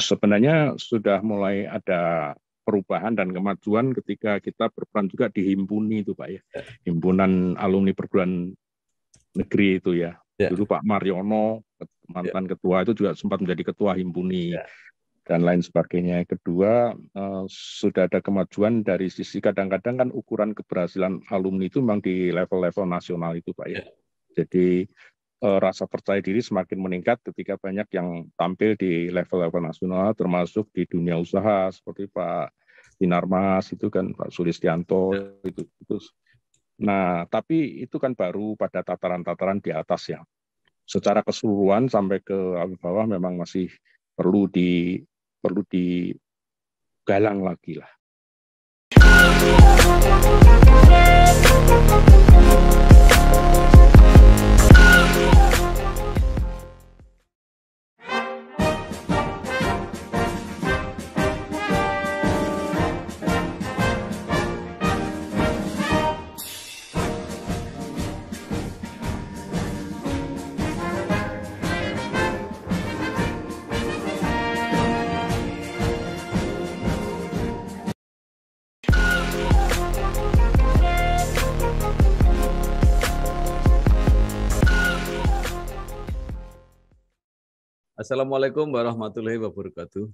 sebenarnya sudah mulai ada perubahan dan kemajuan ketika kita berperan juga di Himpuni itu Pak ya. Himpunan alumni perguruan negeri itu ya. Ya, Dulu Pak Mariono, ya, mantan ketua itu juga sempat menjadi ketua Himpuni ya. dan lain sebagainya. Kedua, sudah ada kemajuan dari sisi kadang-kadang kan ukuran keberhasilan alumni itu memang di level-level nasional itu Pak ya. Ya. Jadi rasa percaya diri semakin meningkat ketika banyak yang tampil di level-level nasional, termasuk di dunia usaha seperti Pak Sinarmas itu kan, Pak Sulistianto itu. Nah, tapi itu kan baru pada tataran-tataran di atas ya. Secara keseluruhan sampai ke bawah memang masih perlu digalang lagi lah. Assalamualaikum warahmatullahi wabarakatuh.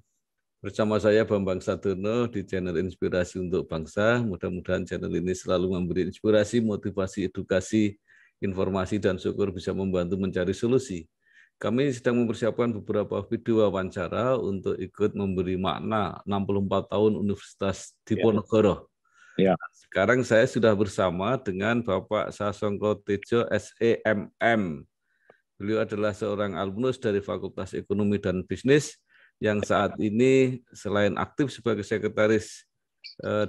Bersama saya Bambang Sadono di channel Inspirasi untuk Bangsa. Mudah-mudahan channel ini selalu memberi inspirasi, motivasi, edukasi, informasi, dan syukur bisa membantu mencari solusi. Kami sedang mempersiapkan beberapa video wawancara untuk ikut memberi makna 64 tahun Universitas Diponegoro. Ya. Sekarang saya sudah bersama dengan Bapak Sasongko Tejo SEMM. Beliau adalah seorang alumnus dari Fakultas Ekonomi dan Bisnis yang saat ini selain aktif sebagai sekretaris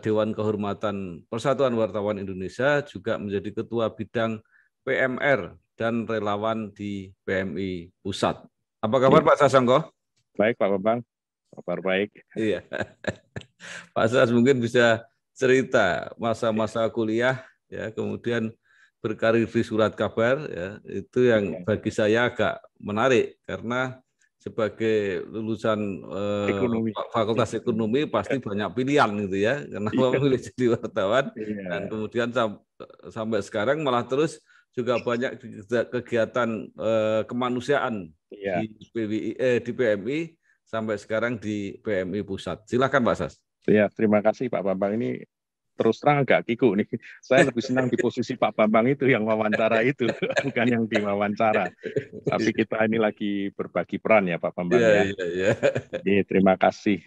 Dewan Kehormatan Persatuan Wartawan Indonesia, juga menjadi ketua bidang PMR dan relawan di PMI Pusat. Apa kabar Pak Sasongko? Baik Pak Bambang, kabar baik. Iya. Pak Sas mungkin bisa cerita masa-masa kuliah, ya, kemudian berkarir di surat kabar, ya, itu yang bagi saya agak menarik karena sebagai lulusan Fakultas Ekonomi pasti banyak pilihan gitu ya, kenapa memilih jadi wartawan, dan kemudian sampai sekarang malah terus juga banyak kegiatan kemanusiaan di PMI sampai sekarang di PMI Pusat. Silakan Pak Sas. Ya, terima kasih Pak Bambang. Ini terus terang agak kiku nih. Saya lebih senang di posisi Pak Bambang itu yang wawancara itu, bukan yang diwawancara. Tapi kita ini lagi berbagi peran ya Pak Bambang ya. Jadi terima kasih.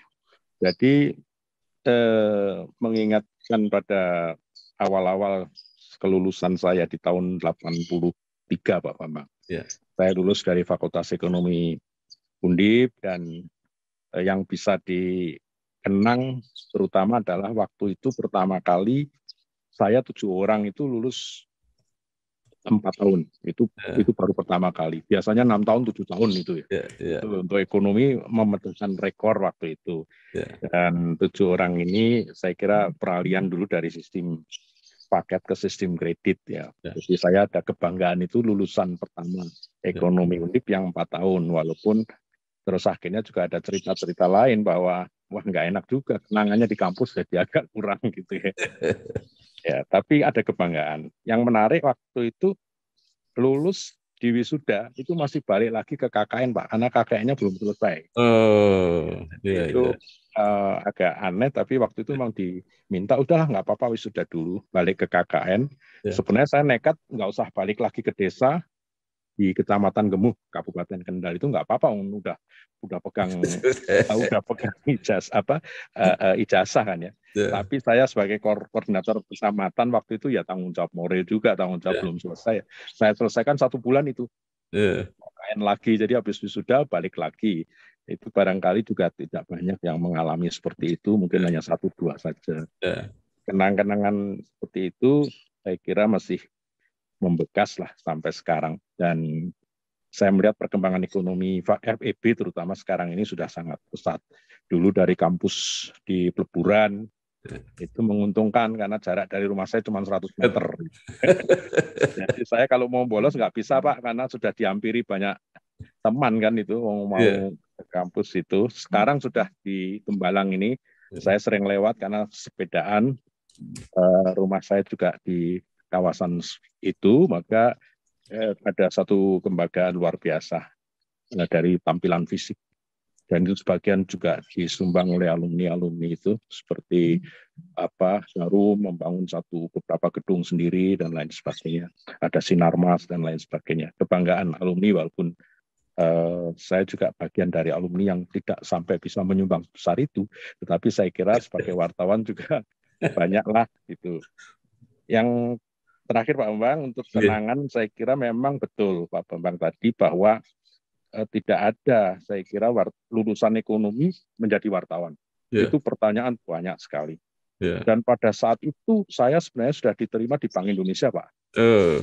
Jadi mengingatkan pada awal-awal kelulusan saya di tahun 83 Pak Bambang. Saya lulus dari Fakultas Ekonomi Undip dan yang bisa dikenang terutama adalah waktu itu pertama kali saya 7 orang itu lulus 4 tahun. Itu baru pertama kali. Biasanya 6 tahun, 7 tahun itu ya. Itu untuk ekonomi memecahkan rekor waktu itu. Dan 7 orang ini saya kira peralihan dulu dari sistem paket ke sistem kredit ya. Jadi saya ada kebanggaan itu lulusan pertama ekonomi Undip yang 4 tahun. Walaupun terus akhirnya juga ada cerita-cerita lain bahwa wah nggak enak juga kenangannya di kampus jadi agak kurang gitu ya. Ya, tapi ada kebanggaan. Yang menarik waktu itu lulus di wisuda itu masih balik lagi ke KKN Pak, karena KKN-nya belum selesai. Itu agak aneh, tapi waktu itu memang diminta udahlah nggak apa-apa wisuda dulu, balik ke KKN. Sebenarnya saya nekat nggak usah balik lagi ke desa di Kecamatan Gemuh, Kabupaten Kendal itu nggak apa-apa, udah pegang ijazah kan ya. Tapi saya sebagai koordinator kecamatan waktu itu ya tanggung jawab moral juga, tanggung jawab belum selesai. Saya selesaikan 1 bulan itu, KKN lagi, jadi habis wisuda balik lagi. Itu barangkali juga tidak banyak yang mengalami seperti itu, mungkin hanya 1-2 saja. Kenang-kenangan seperti itu saya kira masih membekas lah sampai sekarang, dan saya melihat perkembangan ekonomi FEB terutama sekarang ini sudah sangat pesat. Dulu dari kampus di Peleburan itu menguntungkan karena jarak dari rumah saya cuma 100 meter. Jadi saya kalau mau bolos nggak bisa Pak, karena sudah dihampiri banyak teman kan itu mau ke kampus itu. Sekarang sudah di Tembalang ini, saya sering lewat karena sepedaan. Rumah saya juga di kawasan itu, maka ada satu kebanggaan luar biasa dari tampilan fisik. Dan itu sebagian juga disumbang oleh alumni-alumni itu, seperti baru membangun beberapa gedung sendiri dan lain sebagainya. Ada Sinarmas dan lain sebagainya. Kebanggaan alumni, walaupun saya juga bagian dari alumni yang tidak sampai bisa menyumbang besar itu, tetapi saya kira sebagai wartawan juga banyaklah gitu. Yang terakhir Pak Bambang, untuk kenangan saya kira memang betul Pak Bambang tadi bahwa tidak ada, saya kira lulusan ekonomi menjadi wartawan. Itu pertanyaan banyak sekali. Dan pada saat itu saya sebenarnya sudah diterima di Bank Indonesia, Pak.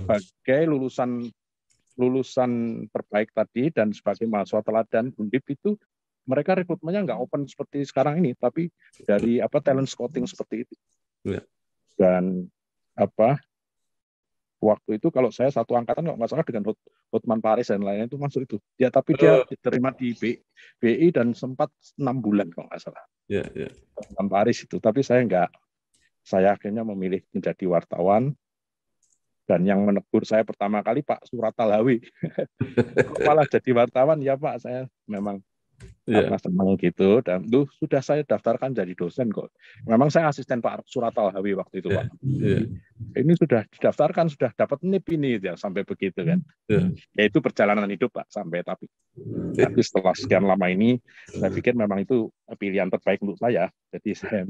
Sebagai lulusan terbaik tadi dan sebagai mahasiswa teladan Undip itu, mereka rekrutmennya nggak open seperti sekarang ini, tapi dari talent scouting seperti itu. Dan waktu itu kalau saya satu angkatan nggak salah dengan Hotman Paris dan lainnya itu masuk itu. Tapi dia diterima di BI dan sempat 6 bulan kalau nggak salah. Hotman Paris itu. Tapi saya akhirnya memilih menjadi wartawan. Dan yang menegur saya pertama kali Pak Surat Al-Hawi. Malah jadi wartawan, ya Pak, saya memang senang gitu. Dan sudah saya daftarkan jadi dosen kok. Memang saya asisten Pak Surat Al-Hawi waktu itu, Pak. Ini sudah didaftarkan, sudah dapat NIP ini ya, sampai begitu kan. Ya itu perjalanan hidup Pak sampai tapi setelah sekian lama ini saya pikir memang itu pilihan terbaik untuk saya. Jadi saya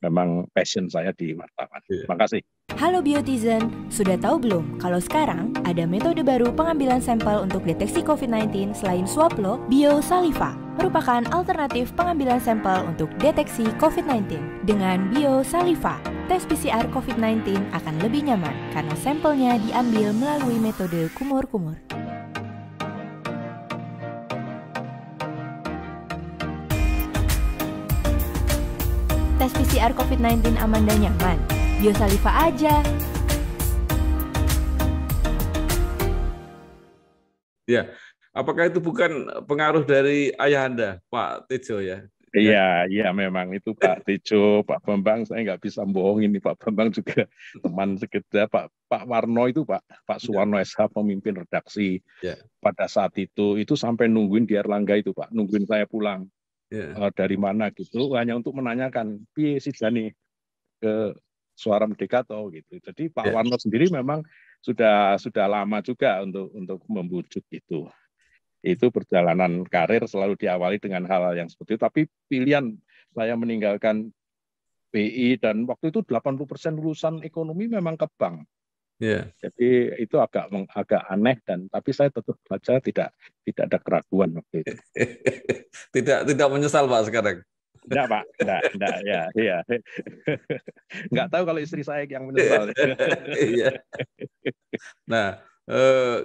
memang passion saya di wartawan. Terima kasih. Halo Biotizen, sudah tahu belum kalau sekarang ada metode baru pengambilan sampel untuk deteksi COVID-19 selain swab lo, Biosaliva merupakan alternatif pengambilan sampel untuk deteksi COVID-19. Dengan Biosaliva, tes PCR COVID-19 akan lebih nyaman karena sampelnya diambil melalui metode kumur-kumur. Tes PCR COVID-19 aman dan nyaman, Biosaliva aja. Ya, apakah itu bukan pengaruh dari ayah Anda, Pak Tejo ya? Iya, memang itu Pak Tejo, Pak Bambang, saya nggak bisa bohongin nih, Pak Bambang juga teman sekedar Pak Warno itu Pak Suwarno SH pemimpin redaksi pada saat itu sampai nungguin di Erlangga itu Pak, nungguin saya pulang dari mana gitu, hanya untuk menanyakan piye si Jani ke Suara Merdeka atau gitu. Jadi Pak Warno sendiri memang sudah lama juga untuk membujuk itu. Itu perjalanan karir selalu diawali dengan hal yang seperti itu. Tapi pilihan saya meninggalkan BI dan waktu itu 80% lulusan ekonomi memang ke bank. Jadi itu agak aneh tapi saya tetap saja tidak ada keraguan waktu itu. Tidak menyesal Pak sekarang. Enggak Pak, enggak ya. Enggak tahu kalau istri saya yang menyesal. Nah,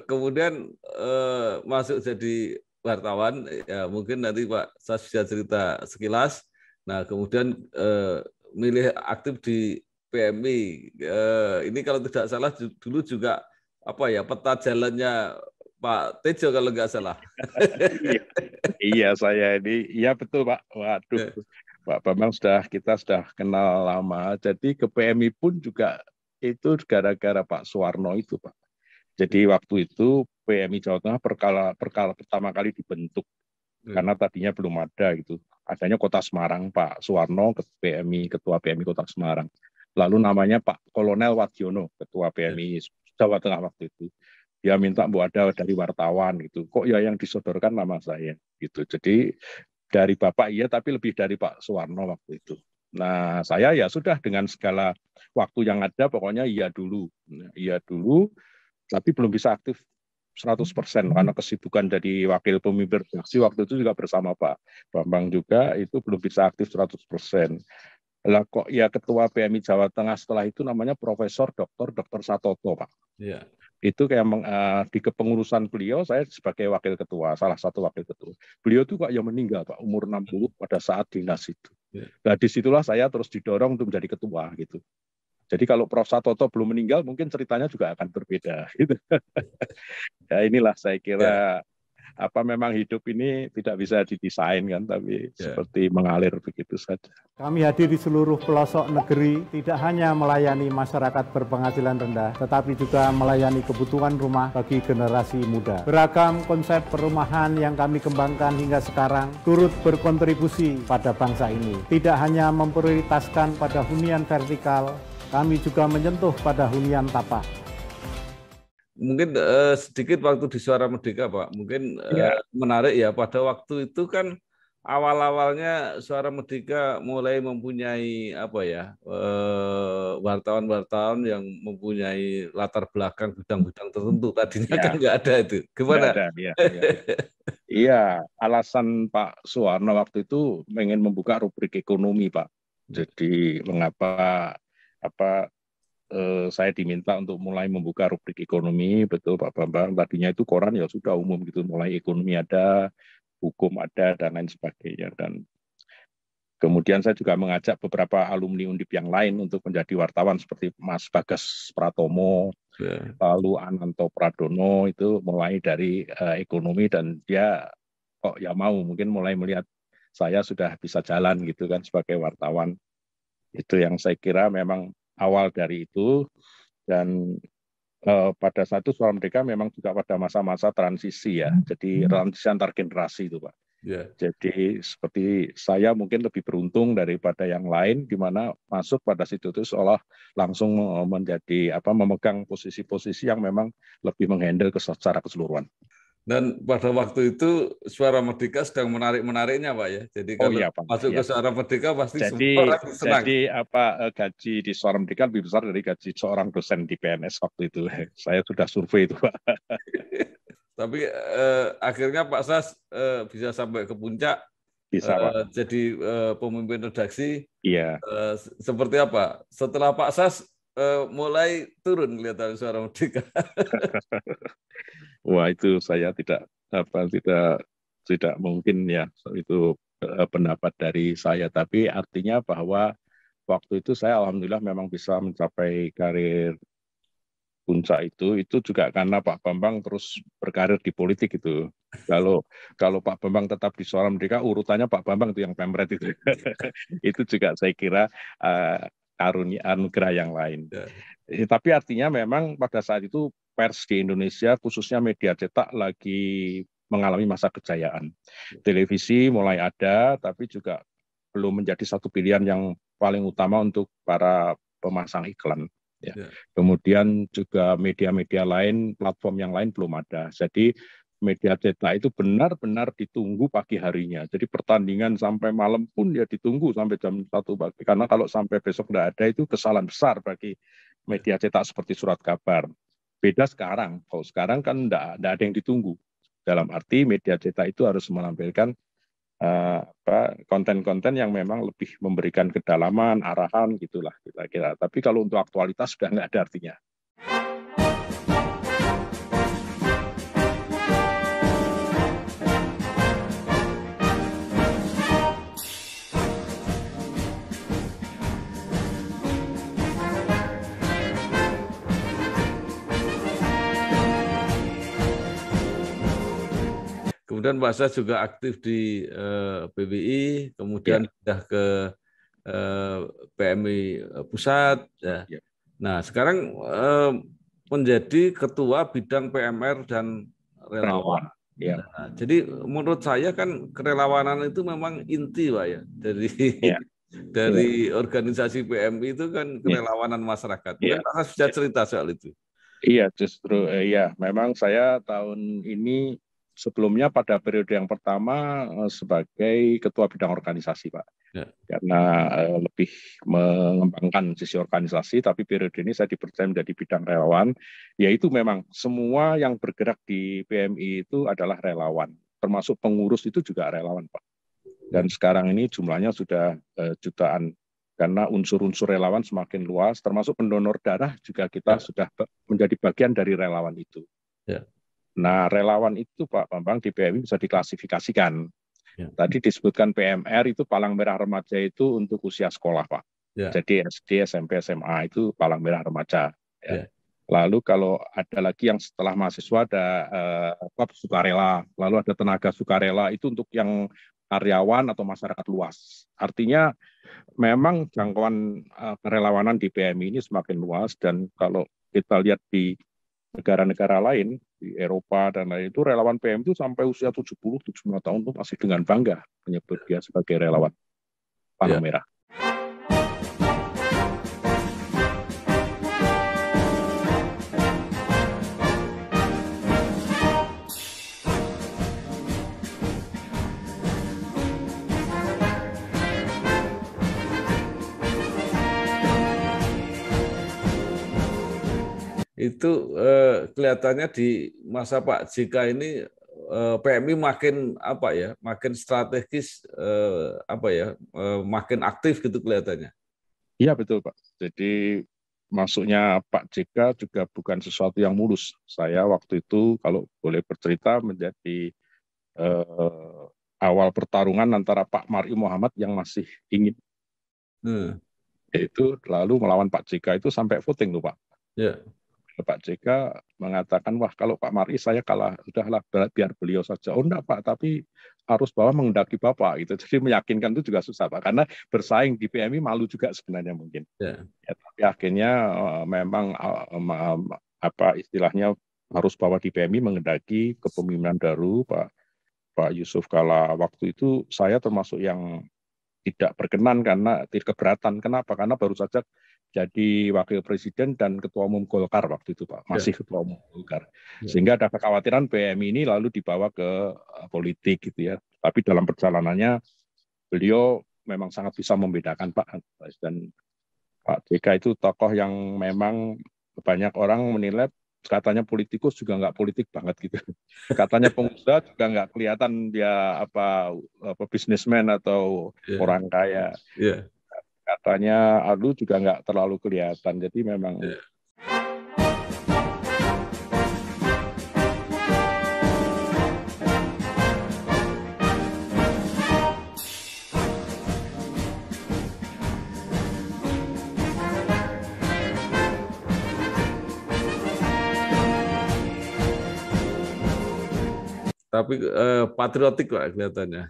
kemudian masuk jadi wartawan, ya mungkin nanti Pak saya bisa cerita sekilas. Nah, kemudian milih aktif di PMI. Ini kalau tidak salah dulu juga peta jalannya Pak Tejo kalau nggak salah. Iya saya ini, iya betul Pak. Waduh, Pak Bambang kita sudah kenal lama. Jadi ke PMI pun juga itu gara-gara Pak Suwarno itu Pak. Jadi waktu itu PMI Jawa Tengah pertama kali dibentuk karena tadinya belum ada gitu. Adanya Kota Semarang, Pak Suwarno ketua PMI Kota Semarang. Lalu namanya Pak Kolonel Wadiono, ketua PMI Jawa Tengah waktu itu. Dia minta ada dari wartawan gitu. Kok ya yang disodorkan nama saya gitu. Jadi dari Bapak iya, tapi lebih dari Pak Suwarno waktu itu. Nah, saya ya sudah dengan segala waktu yang ada, pokoknya iya dulu, tapi belum bisa aktif 100% karena kesibukan jadi wakil pemimpin redaksi waktu itu juga bersama Pak Bambang juga, itu belum bisa aktif 100%. Lah kok ya ketua PMI Jawa Tengah setelah itu namanya Profesor Dr. Satoto Pak. Itu kayak di kepengurusan beliau saya sebagai wakil ketua, salah satu wakil ketua. Beliau itu kok ya meninggal Pak, umur 60 pada saat dinas itu. Nah disitulah saya terus didorong untuk menjadi ketua gitu. Jadi kalau Prof. Satoto belum meninggal, mungkin ceritanya juga akan berbeda. Gitu. Ya inilah saya kira memang hidup ini tidak bisa didesain kan, tapi seperti mengalir begitu saja. Kami hadir di seluruh pelosok negeri, tidak hanya melayani masyarakat berpenghasilan rendah, tetapi juga melayani kebutuhan rumah bagi generasi muda. Beragam konsep perumahan yang kami kembangkan hingga sekarang turut berkontribusi pada bangsa ini. Tidak hanya memprioritaskan pada hunian vertikal, kami juga menyentuh pada hunian tapak. Mungkin sedikit waktu di Suara Merdeka, Pak. Mungkin menarik ya, pada waktu itu kan awal-awalnya Suara Merdeka mulai mempunyai wartawan-wartawan yang mempunyai latar belakang bidang-bidang tertentu. Tadinya kan nggak ada itu. Gimana? Iya, alasan Pak Suwarno waktu itu ingin membuka rubrik ekonomi, Pak. Jadi mengapa saya diminta untuk mulai membuka rubrik ekonomi, betul Pak Bambang. Tadinya itu koran ya sudah umum gitu, mulai ekonomi ada, hukum ada, dan lain sebagainya. Dan kemudian saya juga mengajak beberapa alumni Undip yang lain untuk menjadi wartawan seperti Mas Bagas Pratomo, lalu Ananto Pradono, itu mulai dari ekonomi, dan dia kok ya mau mungkin mulai melihat saya sudah bisa jalan gitu kan sebagai wartawan. Itu yang saya kira memang awal dari itu. Dan pada saat itu Suara Merdeka memang juga pada masa-masa transisi ya, jadi transisi antar generasi itu Pak. Jadi seperti saya mungkin lebih beruntung daripada yang lain, di mana masuk pada situ itu seolah langsung menjadi memegang posisi-posisi yang memang lebih menghandle secara keseluruhan. Dan pada waktu itu Suara Merdeka sedang menarik-menariknya, Pak ya. Jadi kalau masuk ke Suara Merdeka pasti semua orang senang. Jadi gaji di Suara Merdeka lebih besar dari gaji seorang dosen di PNS waktu itu. Saya sudah survei itu, Pak. Tapi akhirnya Pak Sas bisa sampai ke puncak. Bisa, Pak. Jadi pemimpin redaksi. Iya. Seperti apa? Setelah Pak Sas mulai turun kelihatan Suara Merdeka. Wah, itu saya tidak mungkin ya, itu pendapat dari saya. Tapi artinya bahwa waktu itu saya alhamdulillah memang bisa mencapai karir puncak itu juga karena Pak Bambang terus berkarir di politik itu. Kalau Pak Bambang tetap di Suara Merdeka, urutannya Pak Bambang itu yang pemret itu. Itu juga saya kira karunia anugerah yang lain. Tapi artinya memang pada saat itu pers di Indonesia, khususnya media cetak, lagi mengalami masa kejayaan. Televisi mulai ada, tapi juga belum menjadi satu pilihan yang paling utama untuk para pemasang iklan. Ya. Kemudian juga media-media lain, platform yang lain belum ada. Jadi media cetak itu benar-benar ditunggu pagi harinya. Jadi pertandingan sampai malam pun ya ditunggu sampai jam 1 pagi. Karena kalau sampai besok tidak ada, itu kesalahan besar bagi media cetak seperti Surat Kabar. Beda sekarang, kalau sekarang kan tidak ada yang ditunggu. Dalam arti media cetak itu harus menampilkan konten-konten yang memang lebih memberikan kedalaman, arahan, gitulah kira-kira. Tapi kalau untuk aktualitas sudah nggak ada artinya. Kemudian Pak Sas juga aktif di PBI, kemudian sudah ke PMI Pusat. Ya. Nah, sekarang menjadi ketua bidang PMR dan relawan. Ya. Nah, jadi menurut saya kan kerelawanan itu memang inti, Pak ya. Dari organisasi PMI itu kan kerelawanan masyarakat. Mungkin Pak Sas bisa cerita soal itu. Iya, justru memang saya tahun ini sebelumnya pada periode yang pertama sebagai ketua bidang organisasi, Pak. Karena lebih mengembangkan sisi organisasi, tapi periode ini saya dipercaya menjadi bidang relawan, yaitu memang semua yang bergerak di PMI itu adalah relawan, termasuk pengurus itu juga relawan, Pak. Dan sekarang ini jumlahnya sudah jutaan, karena unsur-unsur relawan semakin luas, termasuk pendonor darah juga kita sudah menjadi bagian dari relawan itu. Nah, relawan itu Pak Bambang di PMI bisa diklasifikasikan. Tadi disebutkan PMR itu palang merah remaja itu untuk usia sekolah, Pak. Jadi SD, SMP, SMA itu palang merah remaja. Lalu kalau ada lagi yang setelah mahasiswa ada sukarela, lalu ada tenaga sukarela, itu untuk yang karyawan atau masyarakat luas. Artinya memang jangkauan kerelawanan di PMI ini semakin luas, dan kalau kita lihat di negara-negara lain, di Eropa dan lain itu, relawan PMI itu sampai usia 70-75 tahun itu masih dengan bangga menyebut dia sebagai relawan Palang Merah. Itu kelihatannya di masa Pak JK ini PMI makin makin strategis, makin aktif gitu kelihatannya. Iya betul Pak. Jadi masuknya Pak JK juga bukan sesuatu yang mulus. Saya waktu itu kalau boleh bercerita menjadi awal pertarungan antara Pak Mar'i Muhammad yang masih ingin, yaitu lalu melawan Pak JK itu sampai voting tuh Pak. Yeah. Pak JK mengatakan, wah kalau Pak Mar'i saya kalah, udahlah biar beliau saja. Oh enggak Pak, tapi harus bahwa menghendaki Bapak. Gitu. Jadi meyakinkan itu juga susah Pak, karena bersaing di PMI malu juga sebenarnya mungkin. Yeah. Ya, tapi akhirnya memang istilahnya harus bahwa di PMI menghendaki kepemimpinan baru Pak Yusuf Kala. Waktu itu saya termasuk yang tidak berkenan karena keberatan. Kenapa? Karena baru saja jadi wakil presiden dan ketua umum Golkar waktu itu Pak, masih ketua umum Golkar. Sehingga ada kekhawatiran PMI ini lalu dibawa ke politik gitu ya. Tapi dalam perjalanannya beliau memang sangat bisa membedakan Pak. Dan Pak JK itu tokoh yang memang banyak orang menilai katanya politikus juga nggak politik banget gitu. Katanya pengusaha juga nggak kelihatan dia bisnismen atau orang kaya. Katanya Alu juga nggak terlalu kelihatan, jadi memang tapi patriotik Pak kelihatannya.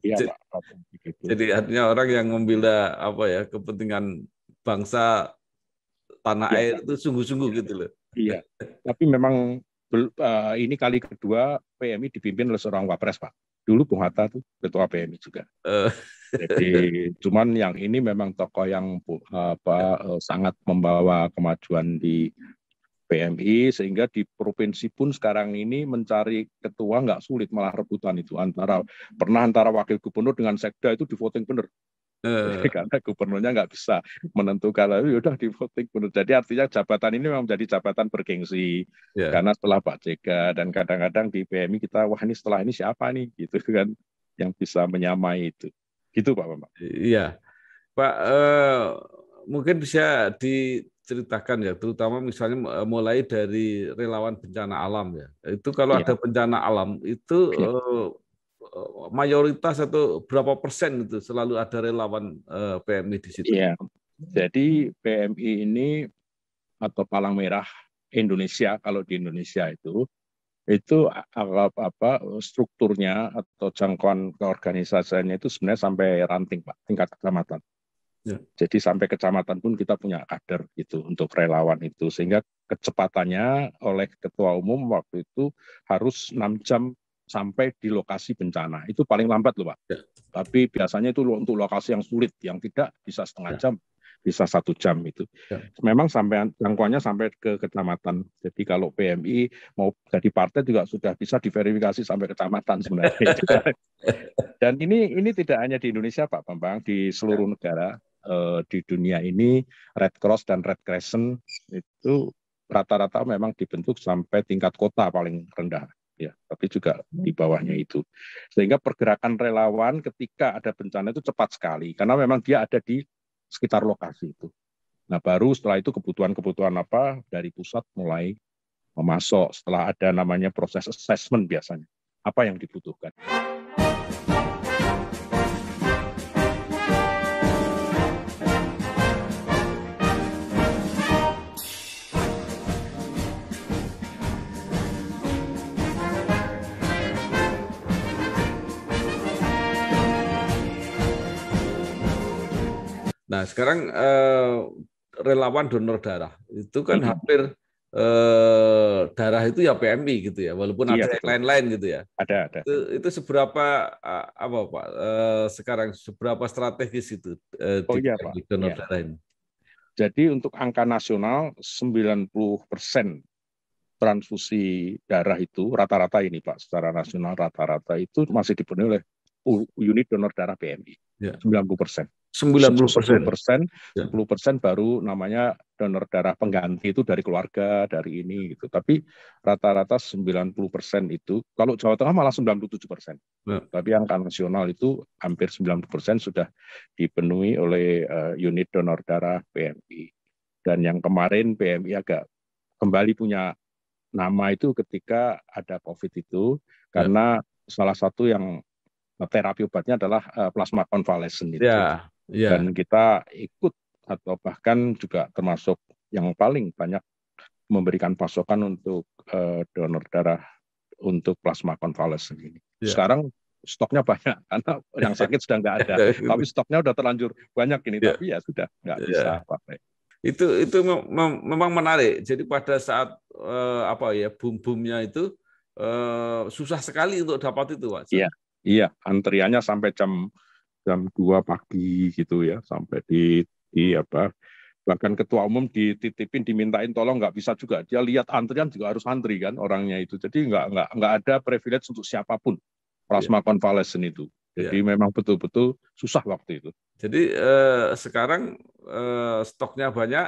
Iya, Pak. Jadi artinya orang yang membela kepentingan bangsa tanah air itu sungguh-sungguh gitu loh. Iya. Tapi memang ini kali kedua PMI dipimpin oleh seorang wapres Pak. Dulu Bung Hatta tuh ketua PMI juga. Jadi cuman yang ini memang tokoh yang sangat membawa kemajuan di PMI, sehingga di provinsi pun sekarang ini mencari ketua nggak sulit, malah rebutan itu antara wakil gubernur dengan sekda itu di voting bener. Karena gubernurnya nggak bisa menentukan, lalu yaudah di voting bener. Jadi artinya jabatan ini memang menjadi jabatan bergengsi, karena setelah Pak JK, dan kadang-kadang di PMI kita, wah ini setelah ini siapa nih, gitu kan, yang bisa menyamai itu. Gitu Pak Bambang. Iya, Pak, mungkin bisa diceritakan ya, terutama misalnya mulai dari relawan bencana alam ya. Itu kalau ada bencana alam itu mayoritas atau berapa persen itu selalu ada relawan PMI di situ? Iya. Jadi PMI ini atau Palang Merah Indonesia, kalau di Indonesia itu strukturnya atau jangkauan keorganisasiannya itu sebenarnya sampai ranting Pak, tingkat kecamatan. Ya. Jadi sampai kecamatan pun kita punya kader gitu untuk relawan itu, sehingga kecepatannya oleh ketua umum waktu itu harus 6 jam sampai di lokasi bencana. Itu paling lambat loh Pak. Ya. Tapi biasanya itu untuk lokasi yang sulit, yang tidak bisa setengah jam, bisa 1 jam itu. Ya. Memang sampai jangkauannya sampai ke kecamatan. Jadi kalau PMI mau jadi partai juga sudah bisa diverifikasi sampai kecamatan sebenarnya. Dan ini tidak hanya di Indonesia Pak Bambang, di seluruh negara. Di dunia ini Red Cross dan Red Crescent itu rata-rata memang dibentuk sampai tingkat kota paling rendah ya, tapi juga di bawahnya itu, sehingga pergerakan relawan ketika ada bencana itu cepat sekali karena memang dia ada di sekitar lokasi itu. Nah baru setelah itu kebutuhan dari pusat mulai memasok setelah ada namanya proses assessment biasanya apa yang dibutuhkan. Nah, sekarang relawan donor darah itu kan hampir darah itu ya PMI gitu ya, walaupun ada yang lain-lain gitu ya. Ada. Itu seberapa apa Pak? Sekarang seberapa strategis itu Pak. Donor darah ini? Jadi untuk angka nasional 90% transfusi darah itu rata-rata ini Pak, secara nasional rata-rata itu masih dipenuhi oleh unit donor darah PMI. Ya. 90%. 90%. 10% baru namanya donor darah pengganti itu dari keluarga, dari ini gitu. Tapi rata-rata 90% itu, kalau Jawa Tengah malah 97%. Ya. Tapi angka nasional itu hampir 90% sudah dipenuhi oleh unit donor darah PMI. Dan yang kemarin PMI agak kembali punya nama itu ketika ada COVID itu, karena salah satu yang terapi obatnya adalah plasma konvalesen itu. Dan kita ikut atau bahkan juga termasuk yang paling banyak memberikan pasokan untuk donor darah untuk plasma konvalesen ini. Sekarang stoknya banyak karena yang sakit sudah nggak ada, tapi stoknya udah terlanjur banyak ini, tapi ya sudah nggak bisa pakai. Itu memang menarik. Jadi pada saat boom-boomnya itu susah sekali untuk dapat itu, Pak. Iya, antriannya sampai jam 2 pagi gitu ya, sampai bahkan ketua umum dititipin dimintain tolong nggak bisa juga, dia lihat antrian juga harus antri kan orangnya itu, jadi nggak ada privilege untuk siapapun plasma konvalesen itu, jadi memang betul-betul susah waktu itu. Jadi sekarang stoknya banyak,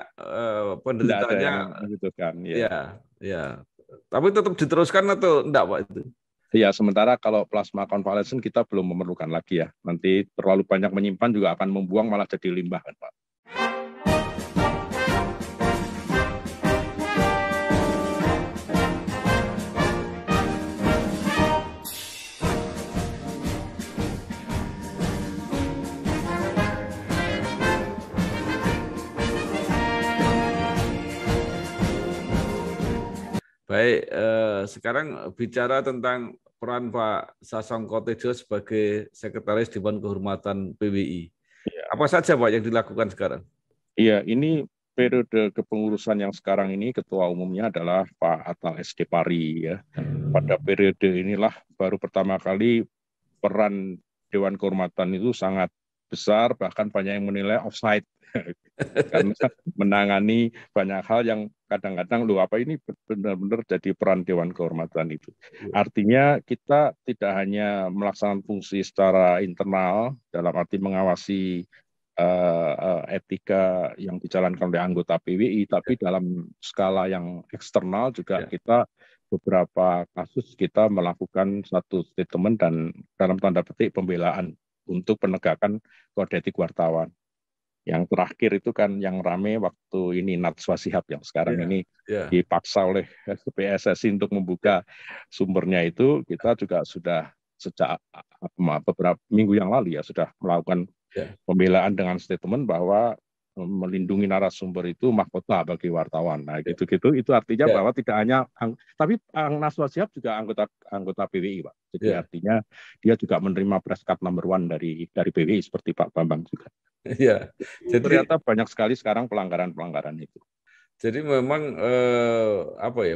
penderitanya gitu kan ya. Tapi tetap diteruskan atau enggak Pak itu? Ya, sementara kalau plasma konvalesen kita belum memerlukan lagi ya. Nanti terlalu banyak menyimpan juga akan membuang malah jadi limbah kan Pak. Baik, sekarang bicara tentang peran Pak Sasongko Tejo sebagai Sekretaris Dewan Kehormatan PWI. Ya. Apa saja Pak yang dilakukan sekarang? Iya, ini periode kepengurusan yang sekarang ini ketua umumnya adalah Pak Atal SD Pari ya. Pada periode inilah baru pertama kali peran Dewan Kehormatan itu sangat besar, bahkan banyak yang menilai offside. Karena menangani banyak hal yang kadang-kadang ini benar-benar jadi peran Dewan Kehormatan itu. Artinya kita tidak hanya melaksanakan fungsi secara internal dalam arti mengawasi etika yang dijalankan oleh anggota PWI, tapi dalam skala yang eksternal juga kita beberapa kasus kita melakukan satu statement dan dalam tanda petik pembelaan untuk penegakan kode etik wartawan. Yang terakhir itu kan yang rame waktu ini Najwa Shihab yang sekarang ini dipaksa oleh PSSI untuk membuka sumbernya itu, kita juga sudah sejak beberapa minggu yang lalu ya sudah melakukan pembelaan dengan statement bahwa melindungi narasumber itu mahkota bagi wartawan. Nah, gitu-gitu itu artinya bahwa tidak hanya tapi Najwa Shihab juga anggota PWI, Pak. Jadi artinya dia juga menerima press card number 1 dari PWI seperti Pak Bambang juga. Iya. Jadi ternyata banyak sekali sekarang pelanggaran-pelanggaran itu. Jadi memang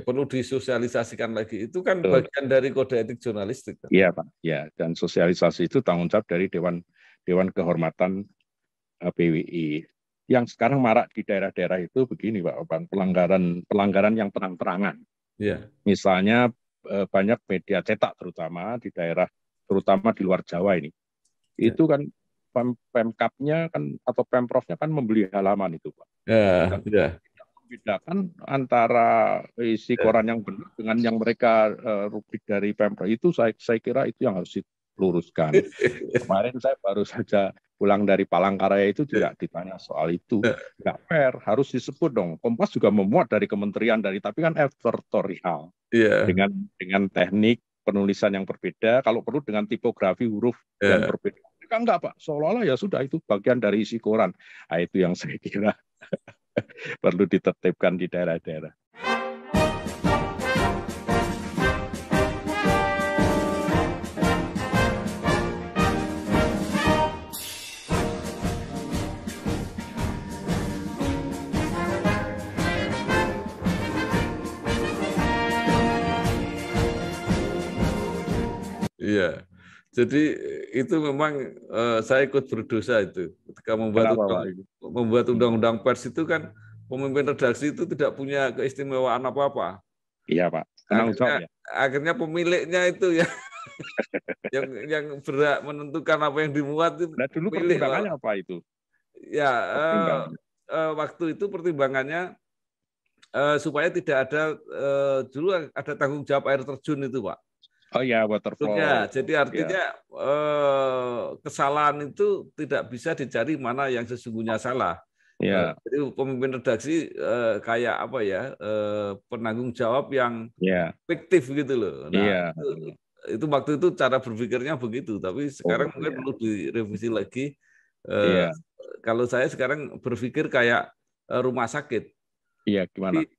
perlu disosialisasikan lagi. Itu kan bagian dari kode etik jurnalistik. Iya, Pak. Ya, dan sosialisasi itu tanggung jawab dari Dewan Kehormatan PWI. Yang sekarang marak di daerah-daerah itu begini, Pak, pelanggaran yang terang-terangan. Yeah. Misalnya banyak media cetak terutama di daerah, terutama di luar Jawa ini. Itu kan Pemkapnya kan atau Pemprovnya kan membeli halaman itu, Pak. Membedakan antara isi koran yang benar dengan yang mereka rubrik dari Pemprov itu saya kira itu yang harus diluruskan. Kemarin saya baru saja pulang dari Palangkaraya itu juga ditanya soal itu. Nggak fair, harus disebut dong. Kompas juga memuat dari kementerian tapi kan editorial. Dengan teknik penulisan yang berbeda, kalau perlu dengan tipografi huruf yang berbeda. Kan enggak, Pak, seolah-olah ya sudah itu bagian dari isi koran. Nah, itu yang saya kira perlu ditertibkan di daerah-daerah. Iya. Jadi itu memang saya ikut berdosa itu ketika membuat undang-undang pers itu kan pemimpin redaksi itu tidak punya keistimewaan apa-apa. Iya Pak. Akhirnya pemiliknya itu ya yang berhak menentukan apa yang dimuat itu. Nah, dulu pertimbangannya apa itu? Ya waktu itu pertimbangannya supaya tidak ada dulu ada tanggung jawab air terjun itu Pak. Oh ya, waterfall. Ya, jadi artinya kesalahan itu tidak bisa dicari mana yang sesungguhnya salah. Ya. Jadi pemimpin redaksi kayak apa ya penanggung jawab yang fiktif gitu loh. Nah, itu waktu itu cara berpikirnya begitu, tapi sekarang mungkin perlu direvisi lagi. Kalau saya sekarang berpikir kayak rumah sakit. Iya, gimana? Jadi,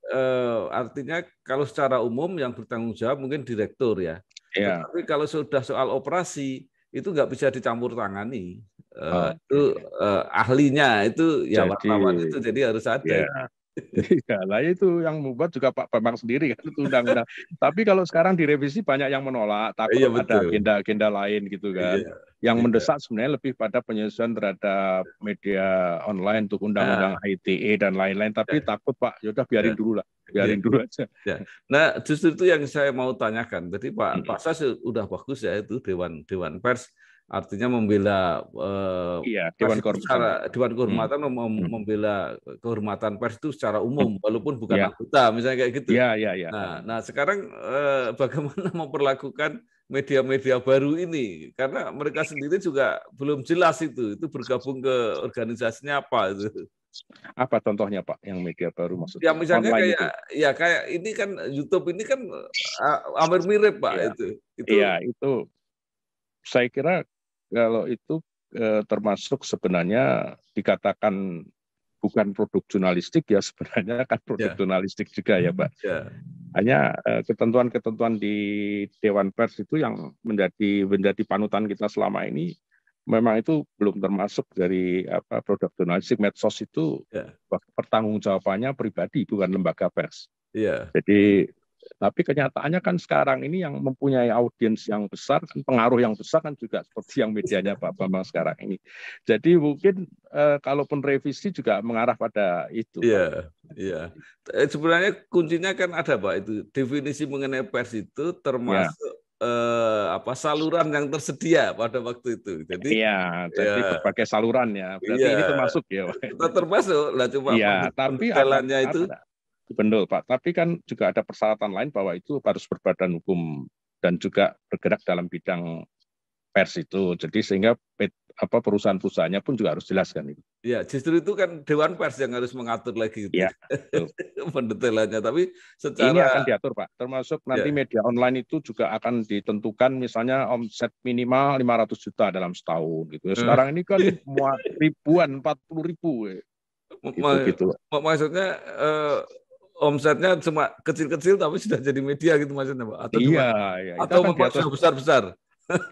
artinya kalau secara umum yang bertanggung jawab mungkin direktur ya. Tapi kalau sudah soal operasi itu nggak bisa dicampur tangani. Itu ahlinya itu ya wartawan itu jadi harus ada. Iya, lah itu yang membuat juga Pak Bambang sendiri kan itu undang-undang. Tapi kalau sekarang direvisi banyak yang menolak, takut ada agenda-agenda lain gitu kan. Yang mendesak sebenarnya lebih pada penyesuaian terhadap media online untuk undang-undang ITE dan lain-lain. Tapi takut Pak, yaudah biarin dulu lah, biarin dulu aja. Nah justru itu yang saya mau tanyakan. Jadi Pak Sas udah bagus ya itu Dewan Pers. Artinya membela Dewan Kehormatan membela kehormatan pers itu secara umum walaupun bukan anggota misalnya kayak gitu. Nah sekarang bagaimana memperlakukan media-media baru ini karena mereka sendiri juga belum jelas itu bergabung ke organisasinya apa itu. Apa contohnya Pak yang media baru maksudnya? Ya misalnya kayak ini kan YouTube ini kan hampir mirip Pak itu. Iya itu saya kira kalau itu termasuk sebenarnya dikatakan bukan produk jurnalistik ya sebenarnya kan produk jurnalistik juga ya Pak. Hanya ketentuan-ketentuan di Dewan Pers itu yang menjadi panutan kita selama ini memang itu belum termasuk dari produk jurnalistik. Medsos itu pertanggungjawabannya pribadi bukan lembaga pers. Jadi tapi kenyataannya kan sekarang ini yang mempunyai audiens yang besar, pengaruh yang besar kan juga seperti yang medianya Pak Bambang sekarang ini. Jadi mungkin kalaupun revisi juga mengarah pada itu. Iya. Sebenarnya kuncinya kan ada Pak itu definisi mengenai pers itu termasuk saluran yang tersedia pada waktu itu. Jadi jadi berbagai saluran ya. Berarti ini termasuk ya Pak. Termasuk lah cuma tapi jalannya itu. Betul Pak, tapi kan juga ada persyaratan lain bahwa itu harus berbadan hukum dan juga bergerak dalam bidang pers itu. Jadi sehingga perusahaan-perusahaannya pun juga harus jelaskan itu. Ya, justru itu kan Dewan Pers yang harus mengatur lagi itu. Pendetailannya, tapi secara ini akan diatur Pak. Termasuk nanti media online itu juga akan ditentukan misalnya omset minimal 500 juta dalam setahun gitu. Sekarang ini kan ribuan, 40.000 gitu. Maksudnya omsetnya cuma kecil-kecil tapi sudah jadi media gitu maksudnya Pak? Atau memang sudah besar-besar?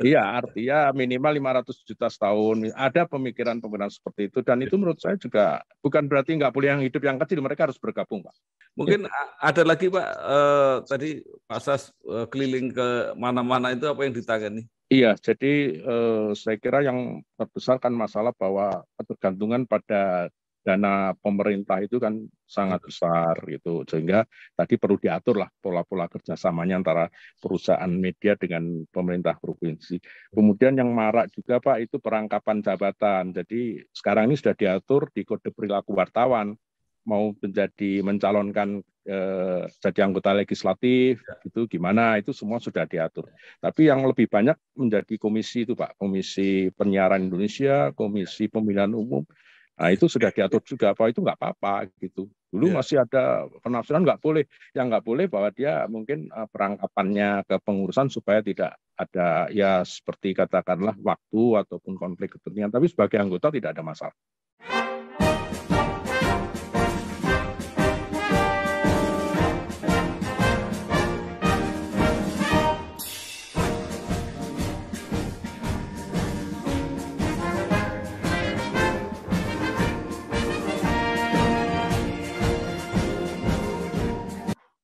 Iya, artinya minimal 500 juta setahun. Ada pemikiran-pemikiran seperti itu dan itu menurut saya juga bukan berarti nggak boleh yang hidup yang kecil, mereka harus bergabung Pak. Mungkin ada lagi Pak, tadi Pak Sas keliling ke mana-mana itu apa yang ditangani? Iya, jadi saya kira yang terbesar kan masalah bahwa ketergantungan pada dana pemerintah itu kan sangat besar gitu, sehingga tadi perlu diatur lah pola-pola kerjasamanya antara perusahaan media dengan pemerintah provinsi. Kemudian yang marak juga Pak itu perangkapan jabatan. Jadi sekarang ini sudah diatur di kode perilaku wartawan mau mencalonkan jadi anggota legislatif itu gimana, itu semua sudah diatur. Tapi yang lebih banyak menjadi komisi itu Pak, Komisi Penyiaran Indonesia, Komisi Pemilihan Umum. Nah itu sudah diatur juga, apa itu nggak apa-apa gitu. Dulu masih ada penafsiran nggak boleh, yang nggak boleh bahwa dia mungkin perangkapannya ke pengurusan supaya tidak ada ya seperti katakanlah waktu ataupun konflik kepentingan. Tapi sebagai anggota tidak ada masalah.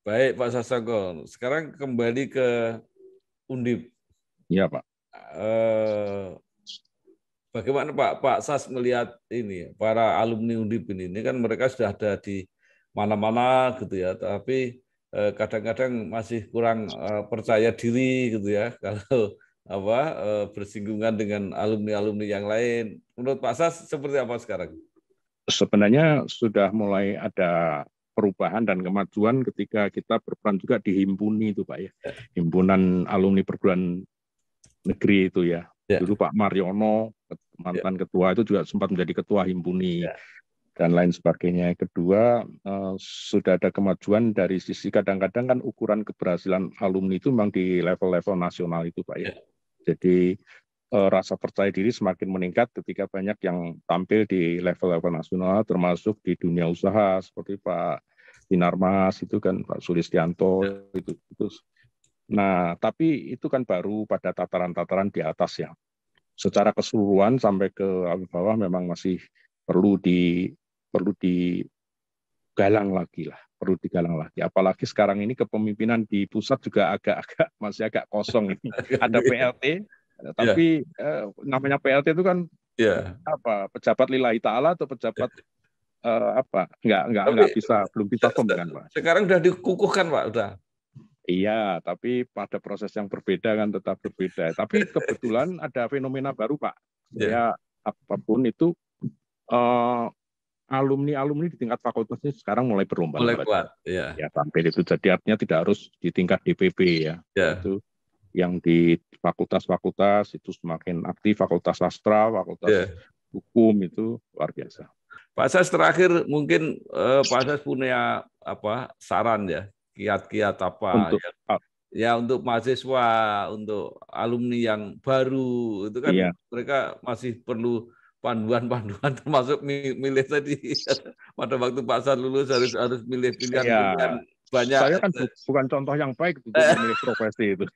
Baik Pak Sasongko, sekarang kembali ke Undip. Iya, Pak. Bagaimana Pak Sas melihat ini para alumni Undip ini kan mereka sudah ada di mana-mana gitu ya, tapi kadang-kadang masih kurang percaya diri gitu ya kalau bersinggungan dengan alumni-alumni yang lain. Menurut Pak Sas seperti apa sekarang? Sebenarnya sudah mulai ada perubahan dan kemajuan ketika kita berperan juga di Himpuni itu, Pak ya. Himpunan alumni perguruan negeri itu ya. Dulu Pak Mariono, mantan ketua itu juga sempat menjadi ketua Himpuni dan lain sebagainya. Kedua, sudah ada kemajuan dari sisi kadang-kadang kan ukuran keberhasilan alumni itu memang di level-level nasional itu, Pak ya. Jadi rasa percaya diri semakin meningkat ketika banyak yang tampil di level-level nasional, termasuk di dunia usaha seperti Pak Sinarmas itu kan, Pak Sulistianto itu. Nah, tapi itu kan baru pada tataran-tataran di atas ya. Secara keseluruhan sampai ke bawah memang masih perlu digalang lagi lah, perlu digalang lagi. Apalagi sekarang ini kepemimpinan di pusat juga masih agak kosong ini. Ada PLT, tapi namanya PLT itu kan pejabat lillahi ta'ala atau pejabat nggak bisa, belum bisa firm kan, Pak. Sekarang udah dikukuhkan, Pak, udah. Iya, tapi pada proses yang berbeda kan tetap berbeda. Tapi kebetulan ada fenomena baru, Pak. Ya, apapun itu, alumni di tingkat fakultasnya sekarang mulai berlomba. Mulai kuat, ya. Ya, tampil itu. Jadi artinya tidak harus di tingkat DPP ya. Itu yang di fakultas-fakultas itu semakin aktif, fakultas sastra, fakultas hukum itu luar biasa. Pak Sas, terakhir mungkin Pak Sas punya saran ya, kiat-kiat apa untuk mahasiswa, untuk alumni yang baru itu kan mereka masih perlu panduan-panduan termasuk milih tadi. Pada waktu Pak Sas lulus harus milih pilihan banyak. Saya kan bukan contoh yang baik untuk memilih profesi itu.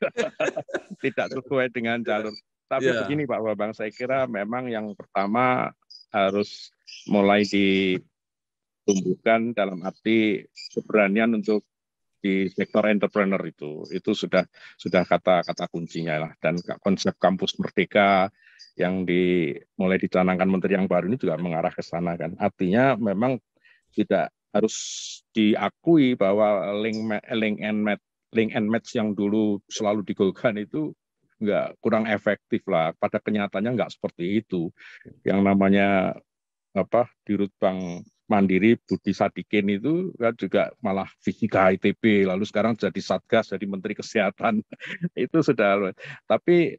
Tidak sesuai dengan jalur. Tapi begini Pak Bambang, saya kira memang yang pertama harus mulai ditumbuhkan dalam arti keberanian untuk di sektor entrepreneur itu sudah kata kuncinya lah. Dan konsep kampus merdeka yang mulai dicanangkan menteri yang baru ini juga mengarah ke sana kan. Artinya memang tidak harus diakui bahwa link and match yang dulu selalu digolkan itu kurang efektif lah. Pada kenyataannya nggak seperti itu. Yang namanya Dirut Bank Mandiri Budi Sadikin itu kan juga malah fisika ITB, lalu sekarang jadi Satgas, jadi Menteri Kesehatan. Itu sudah. Tapi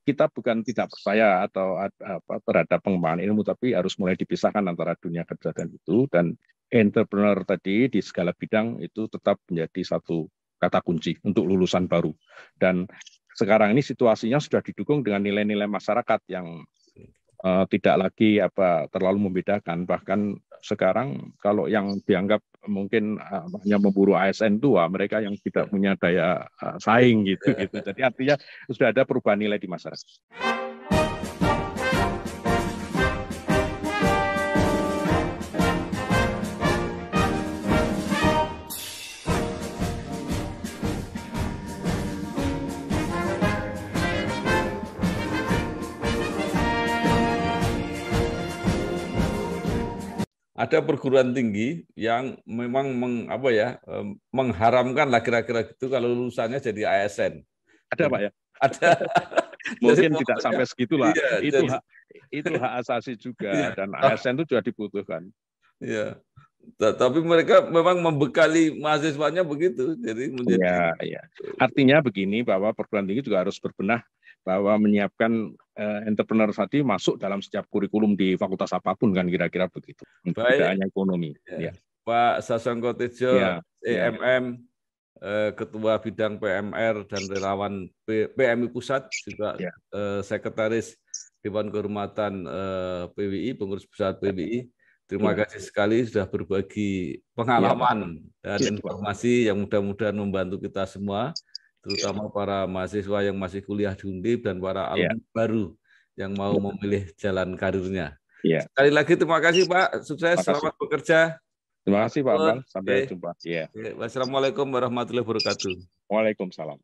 kita bukan tidak percaya atau terhadap pengembangan ilmu, tapi harus mulai dipisahkan antara dunia kerja dan itu, dan entrepreneur tadi di segala bidang itu tetap menjadi satu kata kunci untuk lulusan baru. Dan sekarang ini situasinya sudah didukung dengan nilai-nilai masyarakat yang tidak lagi terlalu membedakan. Bahkan sekarang kalau yang dianggap mungkin hanya memburu ASN tua, mereka yang tidak punya daya saing gitu. Jadi artinya sudah ada perubahan nilai di masyarakat. Ada perguruan tinggi yang memang mengharamkan lah kira-kira gitu kalau lulusannya jadi ASN. Ada Pak ya? Ada. Mungkin tidak sampai segitulah. Itu hak asasi juga dan ASN itu juga dibutuhkan. Iya. Tapi mereka memang membekali mahasiswanya begitu. Jadi menjadi. Ya. Artinya begini bahwa perguruan tinggi juga harus berbenah bahwa menyiapkan entrepreneur tadi masuk dalam setiap kurikulum di fakultas apapun kan kira-kira begitu. Tidak hanya ekonomi. Ya. Pak Sasongko Tejo, EMM, Ketua Bidang PMR dan Relawan PMI Pusat, juga Sekretaris Dewan Kehormatan PWI, Pengurus Pusat PWI. Terima kasih sekali sudah berbagi pengalaman dan informasi yang mudah-mudahan membantu kita semua, terutama para mahasiswa yang masih kuliah di Undip dan para alumni baru yang mau memilih jalan karirnya. Sekali lagi terima kasih Pak, sukses, selamat bekerja. Terima kasih Pak Bang, sampai jumpa. Wassalamualaikum warahmatullahi wabarakatuh. Waalaikumsalam.